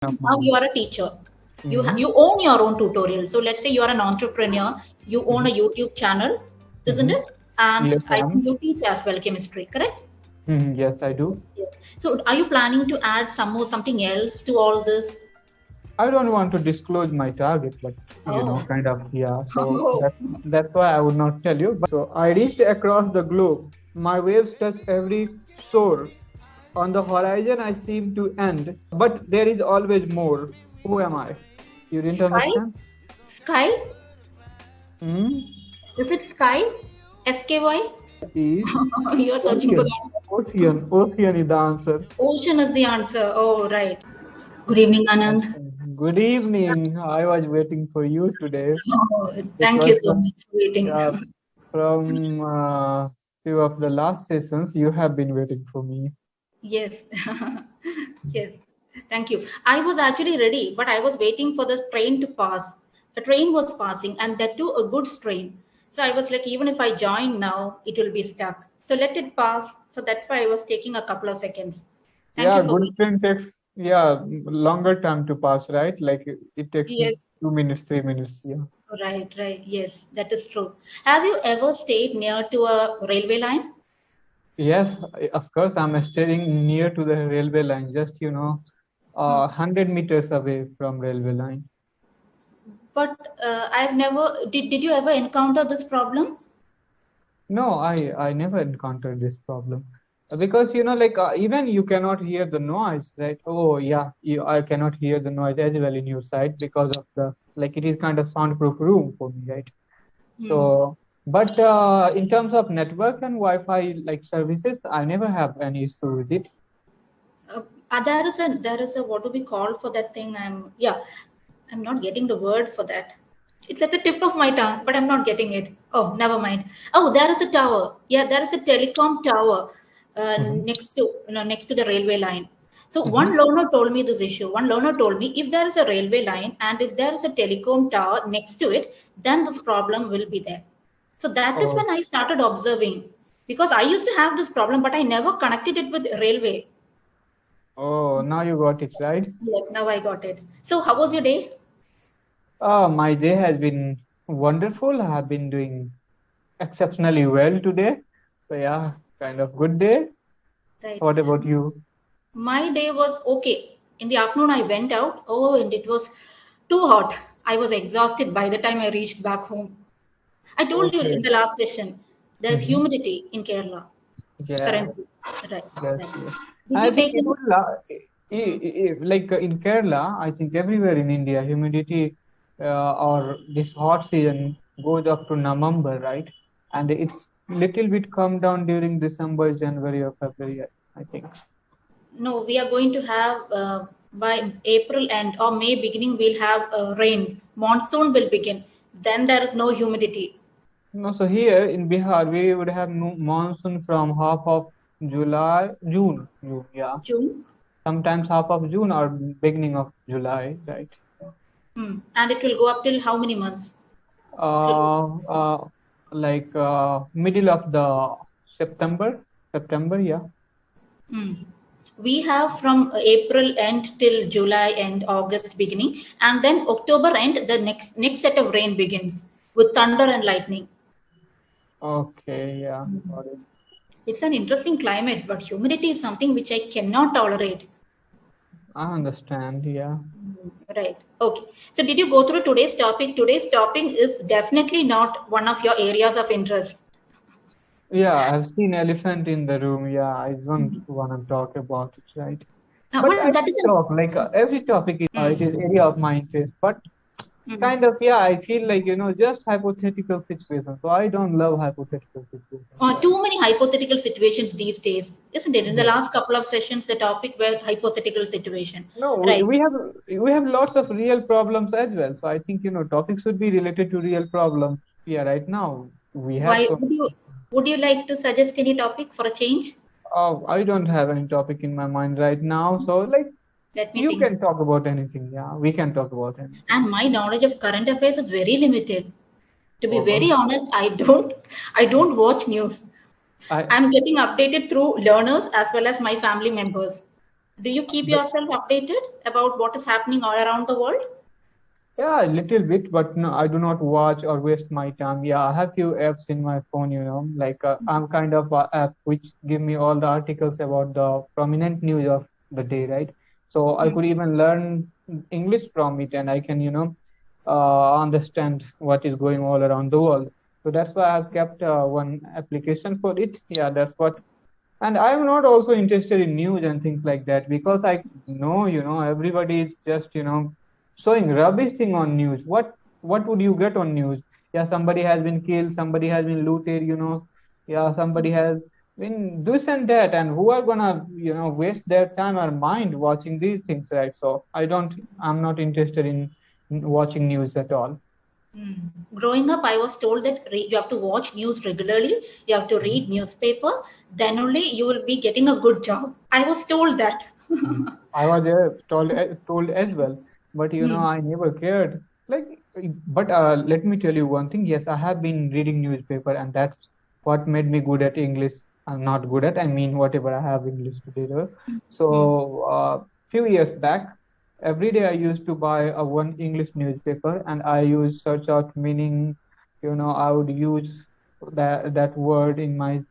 of Now mine. you are a teacher. Mm-hmm. You own your own tutorial. So let's say you are an entrepreneur. You own a YouTube channel, isn't Mm-hmm. it? And Yes, I I think am. you teach as well chemistry, correct? Yes, I do. Yes. So are you planning to add something else to all this? I don't want to disclose my target, but Oh. kind of, yeah. So Oh. that's why I would not tell you. But so I reached across the globe. My waves touch every shore. On the horizon, I seem to end, but there is always more. Who am I? You didn't Sky? understand? Sky? Hmm? Is it sky? SKY? Is You're searching for ocean. that. Ocean is the answer. Ocean is the answer. Oh, right. Good evening, Anand. Okay. Good evening. I was waiting for you today Oh, thank you because so much for waiting. yeah, from few of the last sessions, you have been waiting for me. Yes. Yes. Thank you. I was actually ready, but I was waiting for the train to pass. The train was passing, and that too a goods train. So I was like, even if I join now, it will be stuck. So let it pass. So that's why I was taking a couple of seconds. Thank you Yeah, for good waiting. train takes longer time to pass, right? Like it takes Yes. 2 minutes, 3 minutes. Yeah. Right, right. Yes, that is true. Have you ever stayed near to a railway line? Yes, of course. I'm staying near to the railway line, just 100 meters away from railway line. But I've never, did you ever encounter this problem? No, I never encountered this problem. Because like even you cannot hear the noise, right? Oh yeah, I cannot hear the noise as well in your side because of the like it is kind of soundproof room for me, right? Hmm. So, but in terms of network and Wi-Fi like services, I never have any issue with it. There is a what do we call for that thing? I'm not getting the word for that. It's at the tip of my tongue, but I'm not getting it. Oh, never mind. Oh, there is a tower. Yeah, there is a telecom tower Hmm. next to the railway line. So Hmm. one learner told me this issue. One learner told me if there is a railway line and if there is a telecom tower next to it, then this problem will be there. So that is Oh, when I started observing because I used to have this problem, but I never connected it with railway. oh, now you got it right. Yes, now I got it. So how was your day? My day has been wonderful. I have been doing exceptionally well today. So yeah, kind of good day. Right. What about you? My day was okay. In the afternoon, I went out. Oh, and it was too hot. I was exhausted by the time I reached back home. I told you in Okay. the last session, there's Mm-hmm. humidity in Kerala Yeah. currently. Right, Yes. right. Yes. Did I you think take any? Hmm. like in Kerala, I think everywhere in India, humidity or this hot season goes up to November, right? And it's little bit come down during December, January, or February, I think. No, we are going to have by April end or May beginning, we'll have rain. Monsoon will begin. Then there is no humidity. No, so here in Bihar, we would have monsoon from half of June, yeah. June. Sometimes half of June or beginning of July, right? Hmm. And it will go up till how many months? uh, uh, like middle of the September, yeah. Hmm. We have from April end till July end, August beginning, and then October end, the next set of rain begins with thunder and lightning. Okay, yeah, got it. It's an interesting climate, but humidity is something which I cannot tolerate. I understand, yeah. Right. Okay. So did you go through today's topic? Today's topic is definitely not one of your areas of interest. Yeah, I've seen elephant in the room. Yeah, I don't want to talk about it, right? But I But that can isn't. talk like every topic is it is Mm, area of my interest, but mm. kind of, yeah, I feel like just hypothetical situations, so I don't love hypothetical situations, right? Too many hypothetical situations these days, isn't it? In the Yeah. last couple of sessions, the topic were hypothetical situation. No, Right. we have lots of real problems as well. So I think topics should be related to real problems. Yeah, right now we have Why so would you like to suggest any topic for a change? I don't have any topic in my mind right now. So like Let me you think. can talk about anything. Yeah, we can talk about anything. And my knowledge of current affairs is very limited. To be Oh, very honest, I don't watch news. I I'm getting updated through learners as well as my family members. Do you keep yourself updated about what is happening all around the world? Yeah, a little bit, but no, I do not watch or waste my time. Yeah, I have few apps in my phone, like I'm kind of a app which give me all the articles about the prominent news of the day, right? So I could even learn English from it, and I can, understand what is going all around the world. So that's why I've kept one application for it. Yeah, that's what. And I'm not also interested in news and things like that because I know, everybody is just, showing rubbish thing on news. What would you get on news? Yeah, somebody has been killed, somebody has been looted, yeah, somebody has been this and that, and who are gonna, waste their time or mind watching these things, right? So I'm not interested in watching news at all. Mm. Growing up, I was told that you have to watch news regularly, you have to read newspaper, then only you will be getting a good job. I was told that. I was told as well, but Mm. I never cared. Like, but let me tell you one thing. Yes, I have been reading newspaper, and that's what made me good at English. I'm not good at. I mean, whatever I have English today. Mm. So, few years back, every day I used to buy a one English newspaper, and I use search out meaning. I would use that word in my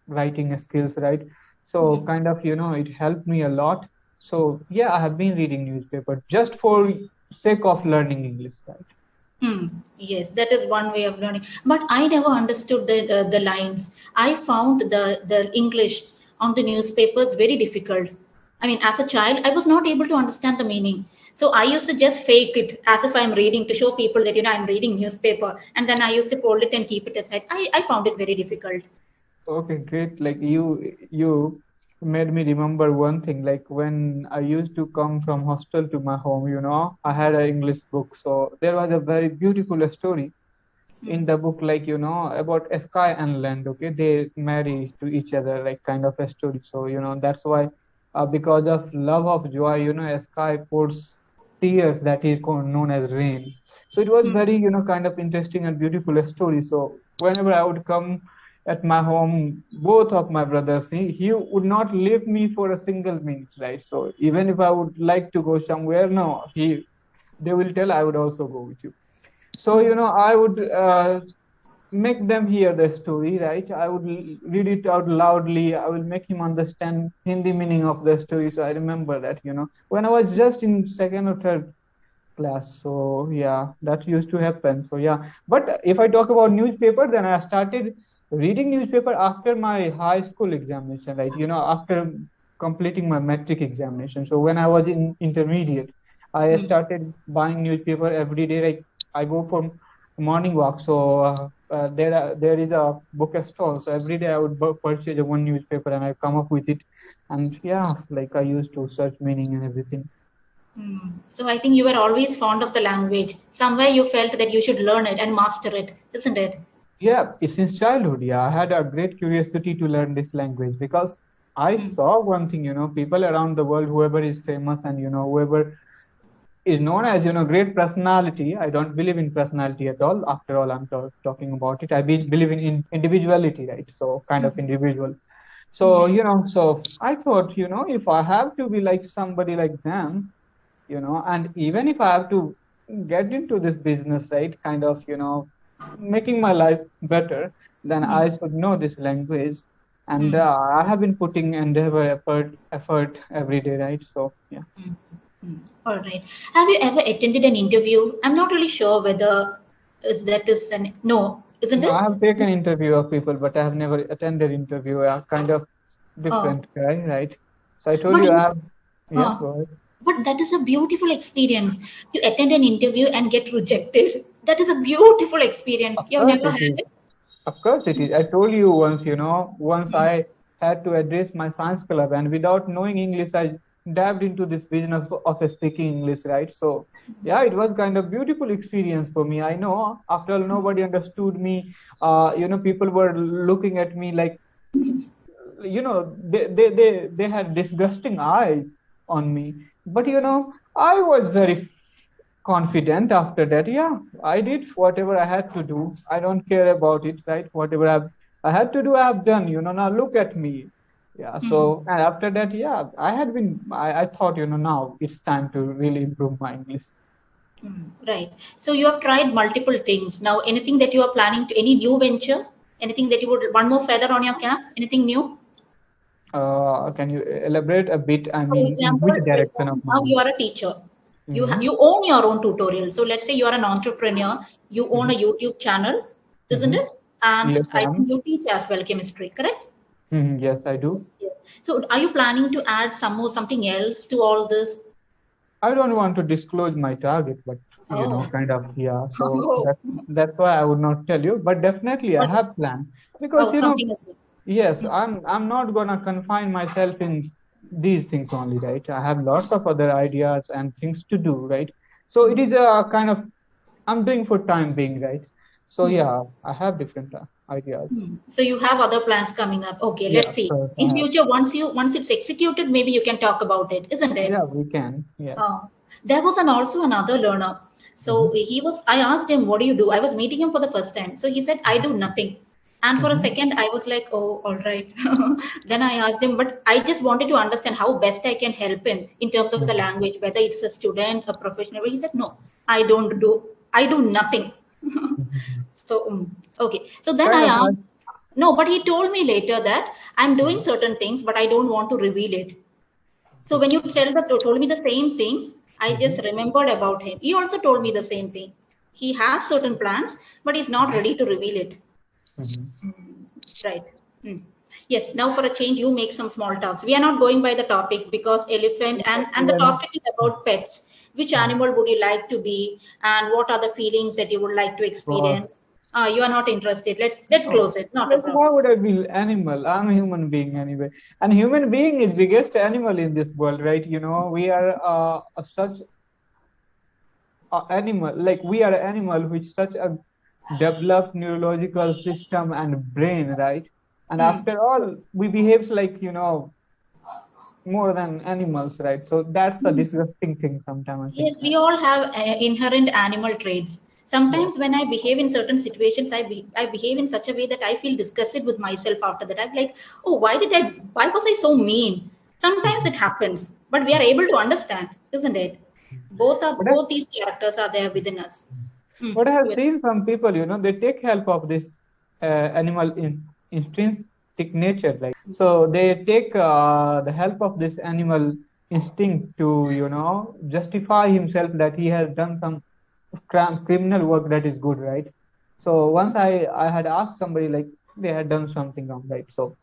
writing skills, right? So, Mm. kind of, it helped me a lot. So yeah, I have been reading newspaper just for sake of learning English, right? Hmm. Yes, that is one way of learning. But I never understood the lines. I found the English on the newspapers very difficult. I mean, as a child, I was not able to understand the meaning. So I used to just fake it as if I'm reading to show people that I'm reading newspaper, and then I used to fold it and keep it aside. I found it very difficult. Okay, great. Like you made me remember one thing. Like when I used to come from hostel to my home, I had an English book. So there was a very beautiful story Hmm. in the book, like about a sky and land. Okay, they marry to each other, like kind of a story. So that's why, because of love of joy, a sky pours tears that is known as rain. So it was Hmm. very kind of interesting and beautiful story. So whenever I would come at my home, both of my brothers, he would not leave me for a single minute, right? So even if I would like to go somewhere, no, they will tell I would also go with you. So, Hmm. I would make them hear the story, right? I would read it out loudly. I will make him understand Hindi meaning of the story. So I remember that, when I was just in second or third class. So yeah, that used to happen. So yeah, but if I talk about newspaper, then I started reading newspaper after my high school examination, right? After completing my metric examination. So when I was in intermediate, I Hmm. started buying newspaper every day. Like I go for morning walk. So there is a bookstore. So every day I would purchase one newspaper and I come up with it. And yeah, like I used to search meaning and everything. Hmm. So I think you were always fond of the language. Somewhere you felt that you should learn it and master it, isn't it? Yeah, since childhood, yeah, I had a great curiosity to learn this language because I Hmm. saw one thing, people around the world, whoever is famous and, whoever is known as, great personality. I don't believe in personality at all. After all, I'm talking about it. Believe in individuality, right? So kind of individual. So, Hmm. so I thought, if I have to be like somebody like them, and even if I have to get into this business, right, kind of, making my life better, then Hmm. I should know this language. And Hmm. I have been putting endeavor effort every day, right? So yeah. Hmm. Hmm. All right. Have you ever attended an interview? I'm not really sure whether is that is an no, isn't No, I it? have taken interview of people, but I have never attended interview. Kind of Oh, different guy, right? So I told but you I you, have. Yeah, uh, go ahead. but that is a beautiful experience. You attend an interview and get rejected. That is a beautiful experience. Of You've course never it had is. it? Of course it is. I told you once, once Hmm. I had to address my science club, and without knowing English, I dived into this business of speaking English, right? So, yeah, it was kind of beautiful experience for me. I know after all, nobody understood me. People were looking at me like, they had disgusting eyes on me. But, I was very confident after that. Yeah, I did whatever I had to do. I don't care about it, right? Whatever I had to do, I have done. Now look at me. Yeah. Hmm. So and after that, yeah, I thought, now it's time to really improve my English. Right. So you have tried multiple things. Now, anything that you are planning to, any new venture? Anything that you would, one more feather on your cap? Anything new? Can you elaborate a bit? I mean, in which For direction of example, now mine? you are a teacher. Mm-hmm. You own your own tutorial. So let's say you are an entrepreneur. You own Mm-hmm. a YouTube channel, isn't Mm-hmm. it? And Yes, I I am. think you teach as well chemistry, correct? Mm-hmm. Yes, I do. Yes. So are you planning to add something else to all this? I don't want to disclose my target, but Oh, kind of, yeah. So oh, that's why I would not tell you. But definitely, I but have planned because oh, something is there. yes, I'm not gonna confine myself in these things only, right? I have lots of other ideas and things to do, right? So it is a kind of I'm doing for time being, right? So Hmm. yeah, I have different ideas. So you have other plans coming up. Okay, Yeah, let's see. of I In have. future, once it's executed, maybe you can talk about it, isn't it? Yeah, we can. Yes. Uh, there was also another learner. So Mm-hmm. he was. I asked him, "What do you do?" I was meeting him for the first time. So he said, "I do nothing." And for a Mm-hmm. second, I was like, "Oh, all right." Then I asked him, but I just wanted to understand how best I can help him in terms of the language, whether it's a student, a professional. He said, "No, I don't do. I do nothing." Mm-hmm. So okay. So then Kind I of my. asked, no, but he told me later that I'm doing Mhm. certain things, but I don't want to reveal it. So when you told me the same thing, I just Mhm. remembered about him. He also told me the same thing. He has certain plans, but he's not Mhm. ready to reveal it. Mhm. Right. Hmm. Yes. Now for a change, you make some small talks. We are not going by the topic because elephant and We the are not. topic is about pets. Which Mhm. animal would you like to be, and what are the feelings that you would like to God. experience? You are not interested. Let's No. close it. Not a Like, problem. why would I be animal? I'm a human being anyway. And human being is biggest animal in this world, right? We are such animal. Like we are an animal with such a developed neurological system and brain, right? And Hmm. after all, we behave like more than animals, right? So that's a disgusting thing. Sometimes I think. Yes, we all have inherent animal traits. Yes. Sometimes when I behave in certain situations, I behave in such a way that I feel disgusted with myself after that. I'm like, oh, why was I so mean? Sometimes it happens, but we are able to understand, isn't it? But Both these characters are there within us. Hmm. But I have Yes. seen some people, they take help of this animal intrinsic nature. Like, so they take the help of this animal instinct to, justify himself that he has done some criminal work that is good, right? So once I had asked somebody like they had done something wrong, right? So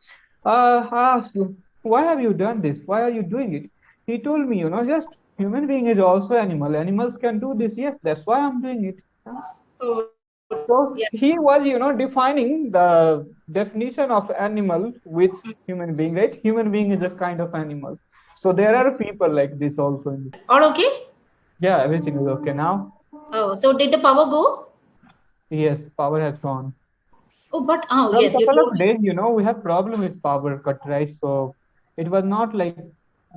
I asked you, why have you done this? Why are you doing it? He told me, just human being is also animal. Animals can do this. Yes, that's why I'm doing it. Yeah. Oh, yeah. So he was, defining the definition of animal with human being, right? Human being is a kind of animal. So there are people like this also in this. All okay? Yeah, everything is okay now. Oh, so did the power go? Yes, power has gone. Oh, but oh From yes, you couple told of me. days, we have problem with power cut, right? So it was not like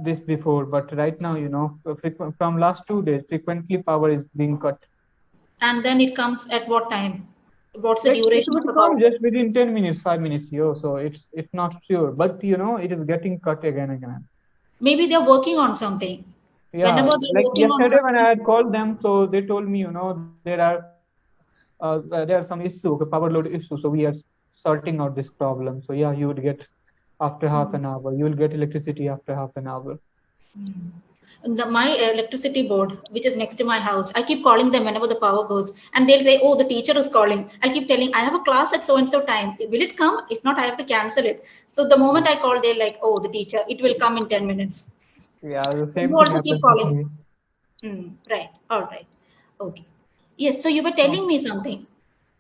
this before, but right now, from last 2 days, frequently power is being cut. And then it comes at what time? What's the Like it duration of will the power come cut? just within 10 minutes, 5 minutes here. So it's not sure, but it is getting cut again and again. Maybe they're working on something. Yeah, Whenever they're like working on yesterday when I something, had called them, so they told me, there are some issue, okay, power load issue. So we are sorting out this problem. So yeah, you would get after half an hour. You will get electricity after half an hour. my electricity board, which is next to my house, I keep calling them whenever the power goes, and they'll say, "Oh, the teacher is calling." I'll keep telling, "I have a class at so and so time. Will it come? If not, I have to cancel it." So the moment I call, they're like, "Oh, the teacher, it will come in 10 minutes." Yeah, the So you same thing also keep happens with calling. me. Right. All right. Okay. Yes. So you were So, telling me something.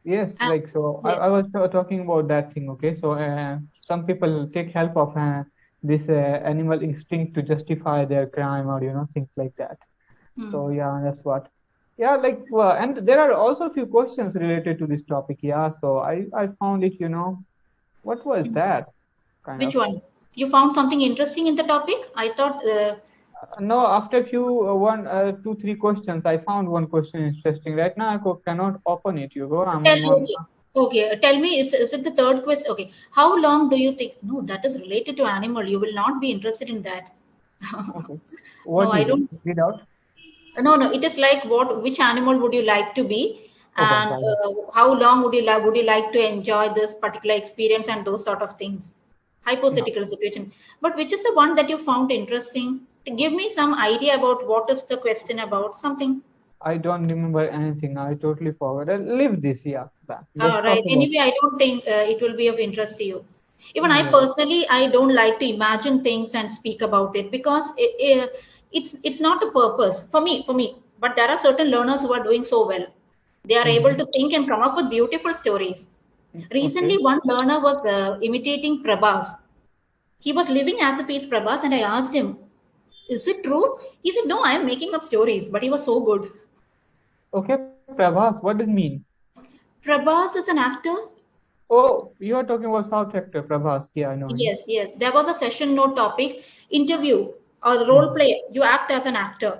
yes, Uh, like so I, yes. I was talking about that thing. Okay, so some people take help of this animal instinct to justify their crime or things like that. So Hmm. yeah, that's what. Yeah, like and there are also a few questions related to this topic. Yeah, so I found it. What was that kind Which of? one? You found something interesting in the topic? I thought. No, after few one, two, three questions, I found one question interesting. Right now, cannot open it. I'm Tell on you. one. Okay. Okay, tell me, is it the third question? Okay, how long do you think? No, that is related to animal. You will not be interested in that. Okay. No, What I is it? don't. Read out. No, no, it is like what, which animal would you like to be? Okay, And tiger. how long would you like to enjoy this particular experience and those sort of things? No, Hypothetical situation. But which is the one that you found interesting? Give me some idea about what is the question about, something. I don't remember anything. I totally forgot. Leave this. Yeah, back. Let's All talk right. about. Anyway, I don't think it will be of interest to you. Even I Yeah. personally, I don't like to imagine things and speak about it because it's not the purpose for me. For me, but there are certain learners who are doing so well. They are able Mm-hmm. to think and come up with beautiful stories. Okay. Recently, one learner was imitating Prabhas. He was living as if he's Prabhas, and I asked him, "Is it true?" He said, "No, I am making up stories." But he was so good. Okay, Prabhas, what does it mean? Prabhas is an actor. Oh, you are talking about South actor Prabhas. Yeah, I know him. Yes, yes. There was a session note topic, interview or the role Mhm. play. You act as an actor.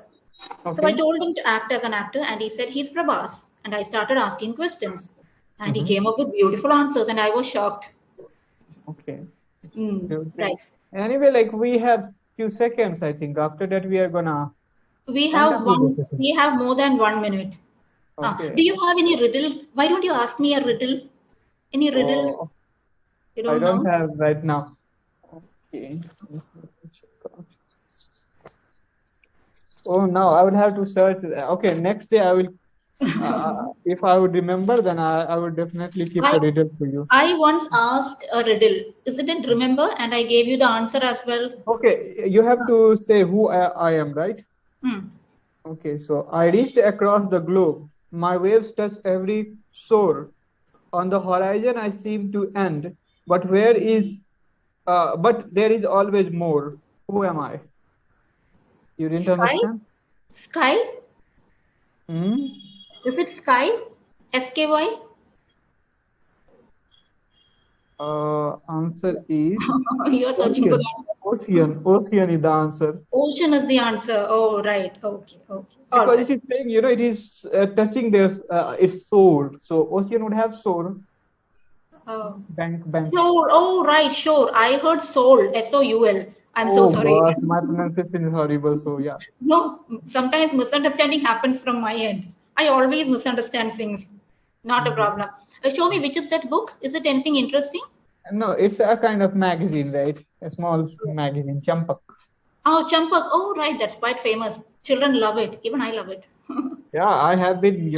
So I Okay. told him to act as an actor, and he said he's Prabhas. And I started asking questions, and he Mm-hmm. came up with beautiful answers, and I was shocked. Okay. Right. Okay. Anyway, like we have few seconds, I think. After that, we are gonna We end have up with the one. session. We have more than 1 minute. Okay. Do you have any riddles? Why don't you ask me a riddle? Any riddles? Oh, You I don't don't know? have right now. Okay. Oh, no, I would have to search. Okay, next day I will. If I would remember, then I would definitely keep I a riddle for you. I once asked a riddle. Isn't it remember? And I gave you the answer as well. Okay, you have to say who I am, right? Hmm. Okay, so I reached across the globe. My waves touch every shore. On the horizon, I seem to end. But but there is always more. Who am I? You didn't Sky? understand? Sky? Hmm? Is it sky? SKY? Answer is You're searching for ocean. that. Ocean is the answer. Ocean is the answer. Oh, right. Okay. Okay. All Because right. it is saying, it is touching its shore. So ocean would have shore, Oh. bank. Sure. Oh, right. Sure. I heard soul. SOUL. I'm so Oh sorry. gosh, my pronunciation is horrible. So yeah. No, sometimes misunderstanding happens from my end. I always misunderstand things. Not a Mhm. problem. Show me which is that book. Is it anything interesting? No, it's a kind of magazine, right? A small magazine, Champak. Oh, Champak. Oh, right. That's quite famous. Children love it. Even I love it. Yeah, I have been,